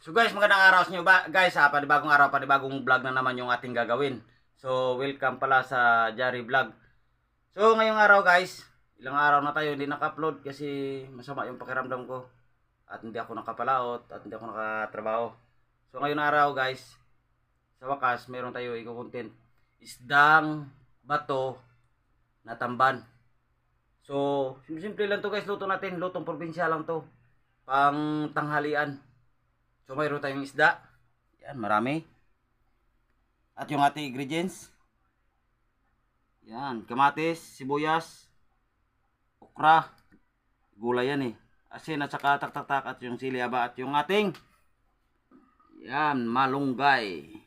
So guys, magandang araw sa inyo guys. Panibagong araw, panibagong vlog na naman yung ating gagawin. So welcome pala sa Jari Vlog. So ngayong araw guys, ilang araw na tayo hindi naka-upload kasi masama yung pakiramdam ko. At hindi ako nakapalaot at hindi ako nakatrabaho. So ngayong araw guys, sa wakas meron tayo i-content. Isdang bato na tamban. So simple lang to guys, luto natin. Lutong probinsya lang to. Pang tanghalian. So mayroon tayong isda. Yan, marami. At yung ating ingredients. Yan, kamatis, sibuyas, okra, gulay yan asin at saka tak at yung sili aba at yung ating yan, malunggay.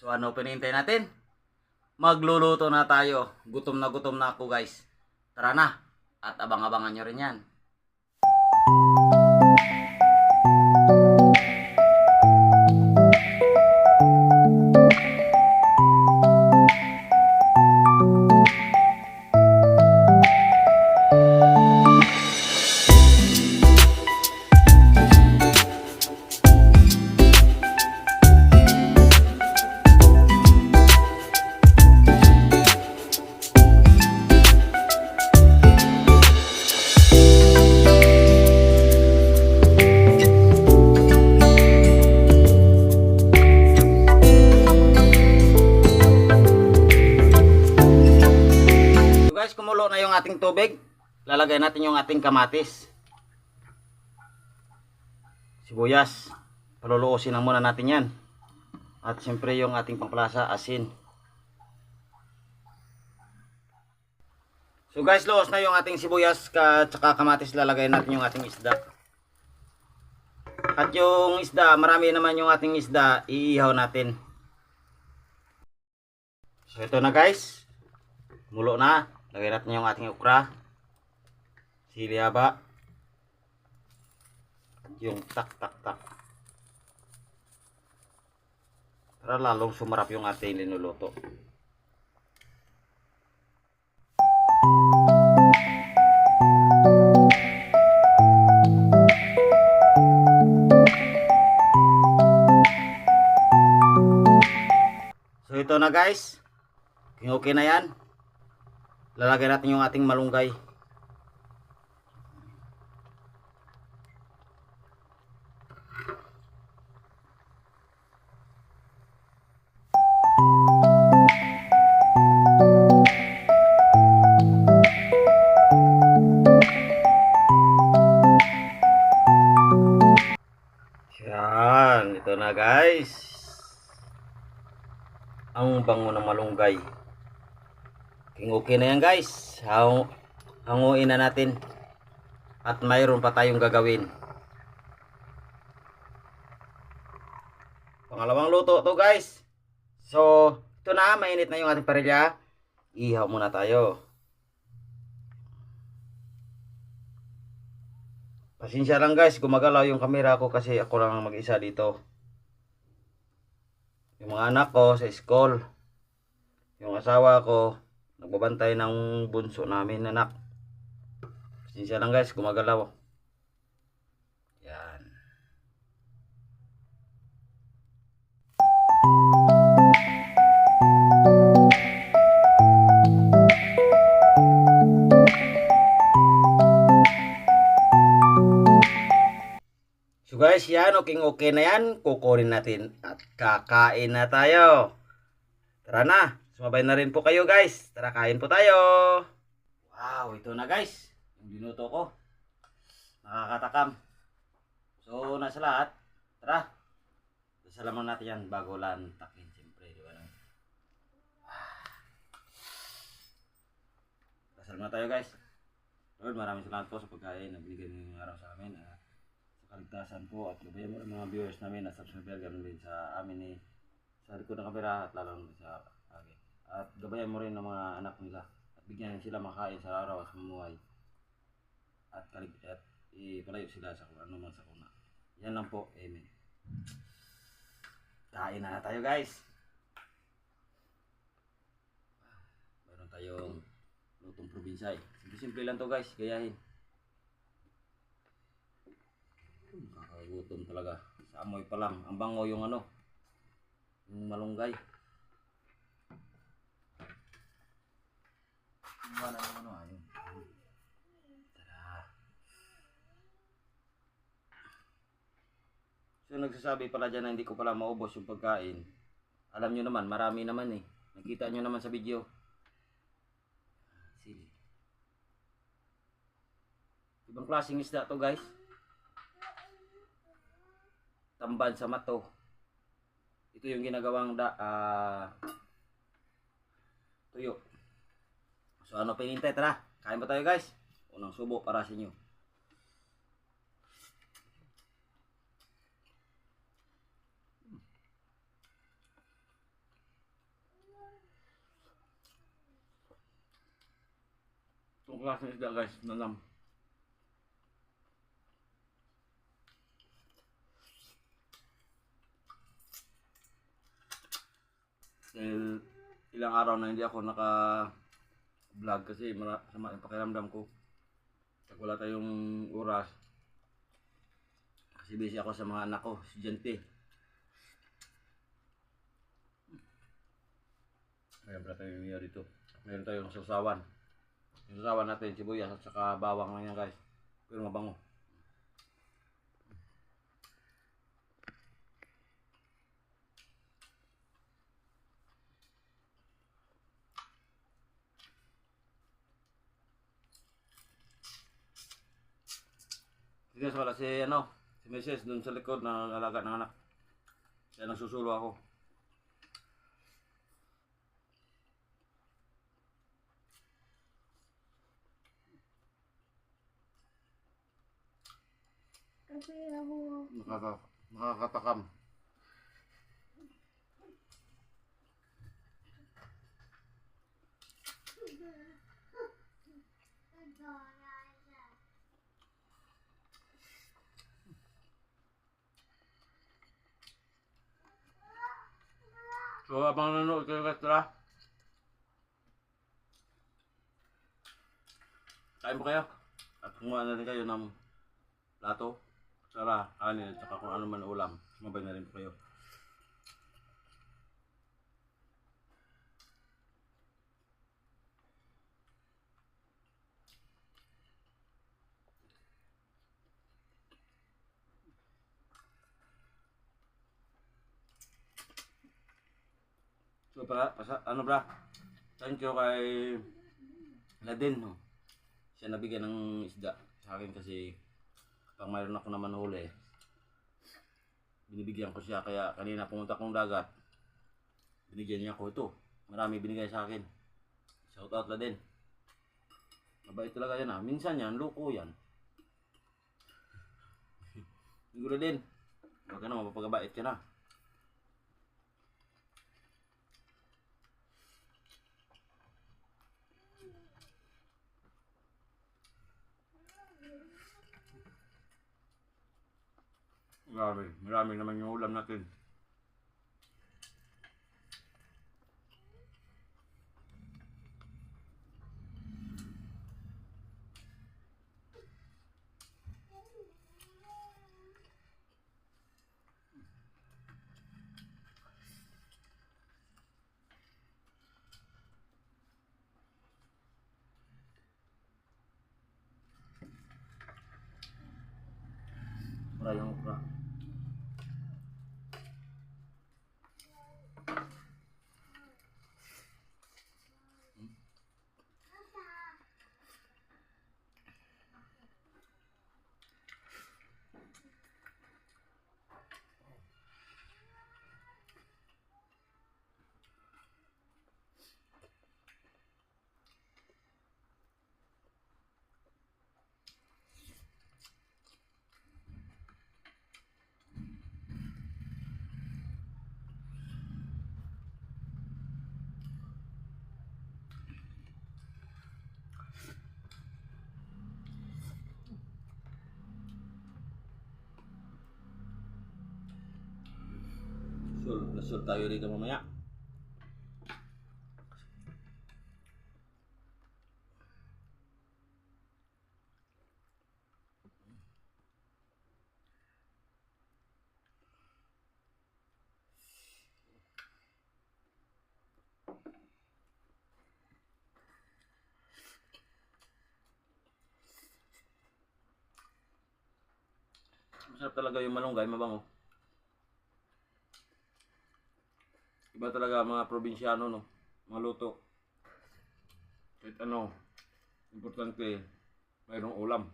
So ano pinihintay natin? Magluluto na tayo. Gutom na ako guys. Tara na. At abang-abangan nyo rin yan. Kumulo na yung ating tubig, lalagay natin yung ating kamatis, sibuyas, paluluosin na muna natin yan, at siyempre yung ating pangplasa, asin. So guys, luos na yung ating sibuyas at saka kamatis, lalagay natin yung ating isda. At yung isda, marami naman yung ating isda, iihaw natin. So ito na guys, kumulo na. Lagay natin yung ating okra, sili haba, yung tak. Para lalong sumarap yung ating linuluto. So ito na guys, okay na yan. Lalagay natin yung ating malunggay. Yan, ito na guys. Ang bango ng malunggay. Okay na yan guys. Hanguin na natin. At mayroon pa tayong gagawin. Pangalawang luto to guys. So ito na, mainit na yung ating parilya. Ihaw muna tayo. Pasensya lang guys, gumagalaw yung camera ko kasi ako lang mag-isa dito. Yung mga anak ko sa school. Yung asawa ko nagbabantay ng bunso namin anak. Pasensya lang guys, gumagalaw. Yan. So guys, yan, okay na yan. Kukunin natin at kakain na tayo. Tara na. Sumabay na rin po kayo guys. Tara, kain po tayo. Wow, ito na guys. Yung binuto ko. Nakakatakam. So, nasa lahat. Tara. Dasalaman natin yan bago lantakin. Siyempre, di ba? Dasal na tayo guys. Lord, maraming salamat po sa pagkain na binigay niyo ngayong araw sa amin. Sa kaligtasan po at gabayan mo ng mga viewers namin at subscriber. Ganun din sa amin sa likod ng kamera at lalo sa akin. At gabayan mo rin ng mga anak nila at bigyan sila makain sa araw at mamuhay at ipalayo sila sa kung ano man sa kuna. Yan lang po. Amen. Kain na tayo guys. Meron tayong lutong probinsya. Simple lang to guys, gayahin. Nakakagutom talaga. Sa amoy pa lang. Ang bango yung ano, yung malunggay. Wala yung ano, ayun. Tara. So nagsasabi pala dyan na hindi ko pala maubos yung pagkain. Alam nyo naman, marami naman eh. Nakita nyo naman sa video. Sili. Ibang klaseng isda to guys. Tamban sa mato. Ito yung ginagawang tuyo. So ano pinintay? Tara, kain ba tayo guys? Unang subo para sa inyo. Itong klaseng isda guys, nalam. Dahil ilang araw na hindi ako naka-vlog kasi sama yung pakiramdam ko. Pag wala tayong oras, kasi busy ako sa mga anak ko, estudyante. Mayroon pala tayong niya dito. Mayroon tayong sausawan. Yung sausawan natin, sibuyas at saka bawang lang yan guys. Pero mabango. Sige, wala si si Mrs. dun sa likod na alaga ng anak. Kaya nagsusulo ako. Kasi ako, Nakakatakam. So, abang nanonood kayo guys, tara. Kain po kayo. At kumuha na rin kayo ng plato. Tara, kanin at saka kung ano man ulam. Sumabay na rin po kayo. So, thank you kay Ladin. No? Siya nabigyan ng isda sa akin kasi kapag mayroon ako naman huli, binibigyan ko siya. Kaya kanina pumunta kong dagat, binigyan niya ako ito. Marami binigay sa akin. Shout out Ladin. Mabait talaga yan Minsan yan, loko yan. Siguro din. Huwag ka na, mapapagabait ka na. Marami naman yung ulam natin. Mura yung okra. Sul tayo dito mamaya. Masarap talaga yung malunggay, mabango. Iba talaga mga probinsyano, no? Maluto. Kahit ano, importante, mayroong ulam.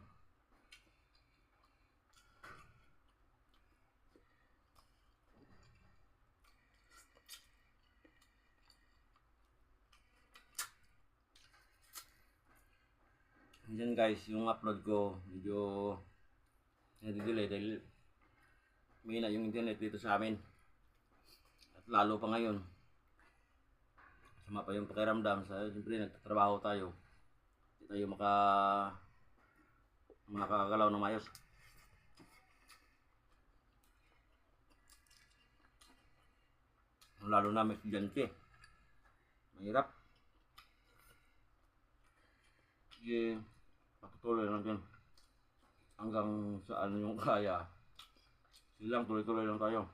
Yan guys, yung upload ko, medyo nadidelay dahil mahina yung internet dito sa amin. At lalo pa ngayon, sama pa yung pakiramdam. Siyempre nagtatrabaho tayo. Hindi tayo makakagalaw ng mayos. Lalo na may estudyante. Mahirap. Sige, patutuloy natin hanggang saan yung kaya. Silang tuloy-tuloy lang tayo.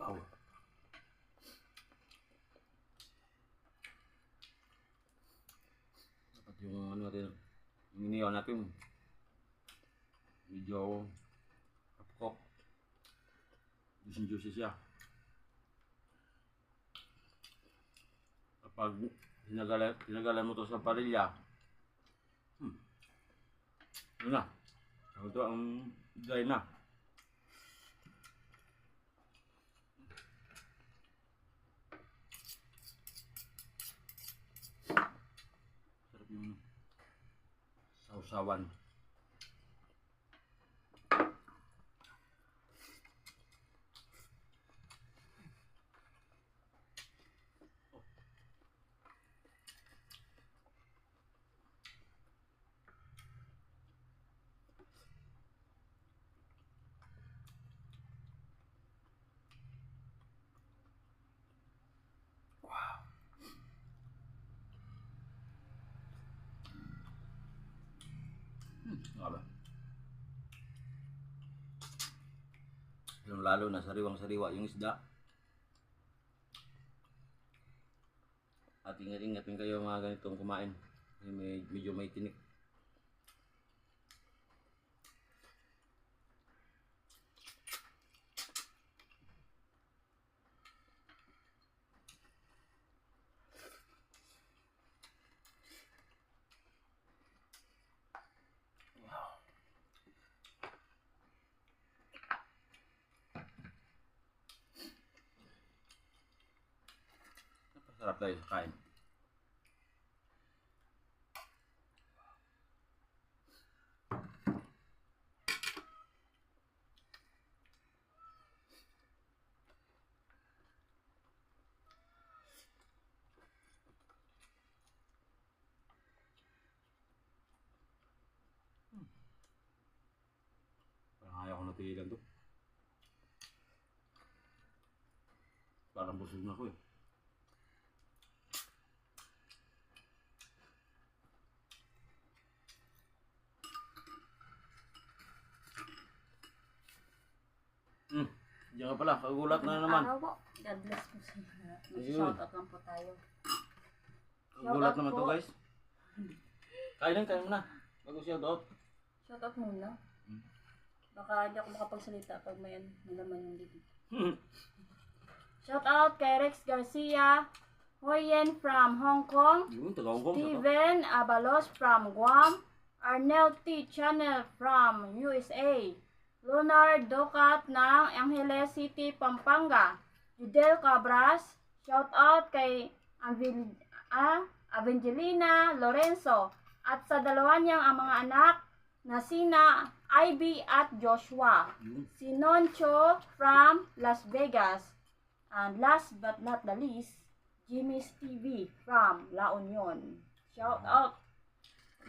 Wow. Dapat yung ano natin, yung inihaw natin, medyo kapkok. Juicy siya. Kapag tinagalan mo to sa parilya, ano na? Ito ang dry na. Sarap yung sausawan. Grabe. Yung lalo na sariwang-sariwa yung isda. At ingat-ingat din kayo mga ganitong kumain. Medyo may tinik. Sarap tayo sa kain. Parang ayaw ko natigilan to. Parang busog na ako eh. Diyan ka pala, kagulat na naman. Araw po. God bless po sa inyo. Ayun. Shoutout lang po tayo. Kagulat naman po. to guys. Kain mo na. Bago shout out. Shoutout muna. Baka hindi ako makapagsalita pag may nalaman yung dito. Shoutout kay Rex Garcia, Hoyen from Hong Kong, Yun, taga Hong Kong. Steven Abalos from Guam, Arnel T. Channel from USA, Leonard Ducat ng Angeles City, Pampanga, Judel Cabras, shoutout kay Evangelina Lorenzo, at sa dalawa niyang ang mga anak na sina Ivy at Joshua, si Noncho from Las Vegas, and last but not the least, Jimmy's TV from La Union. Shoutout!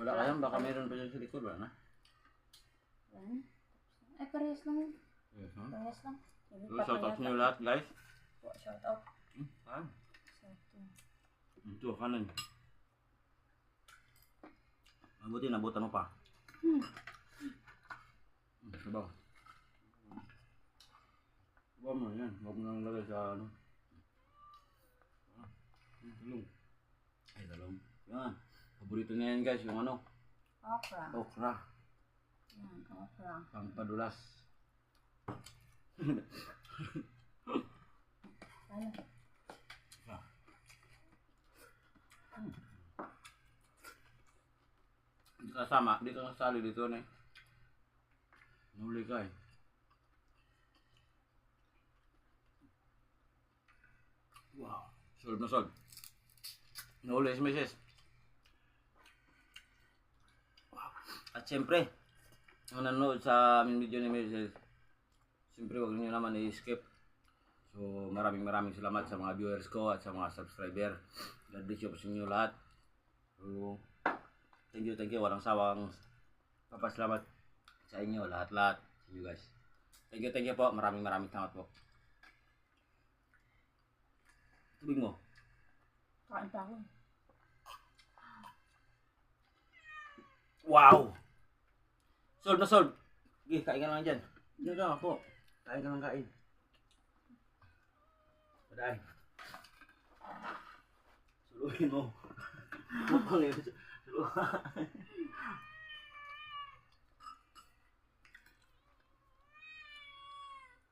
Wala ka yan, baka meron pa dyan sa likod, wala na. Ay, parehas lang yun. Yes, ha? Parehas lang. So, Ilipat shout na out yata. nyo lahat, guys. Shout out. Ah, Sa ito. ito, kanin. Mabuti, nabutan mo pa. Sabaw. Sabaw mo yan. Huwag mo nang lagay sa ano. Talong. Ay, talong. Yan. Paborito niya yan guys, yung ano. Okra. Okra. Yan, okra. Pampadulas. Ano? Dito kasama, dito kasali dito na eh. Nahuli ka eh. Wow. Solve na solve. Nahuli si Mrs. Wow. At siyempre, ang nanonood sa aming video ni Mrs. Siyempre huwag niyo naman i-skip. So maraming salamat sa mga viewers ko at sa mga subscriber. God bless you po sa inyo lahat. So thank you, walang sawang papasalamat sa inyo lahat sa inyo guys. Thank you po, maraming salamat po. Tubig mo. Kain pa ako. Wow! Solve na solve. Sige, kain ka lang dyan. Diyan ka po. Kain ka lang kain. Paday. Suluhin mo. Mapang yun.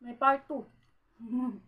May part 2.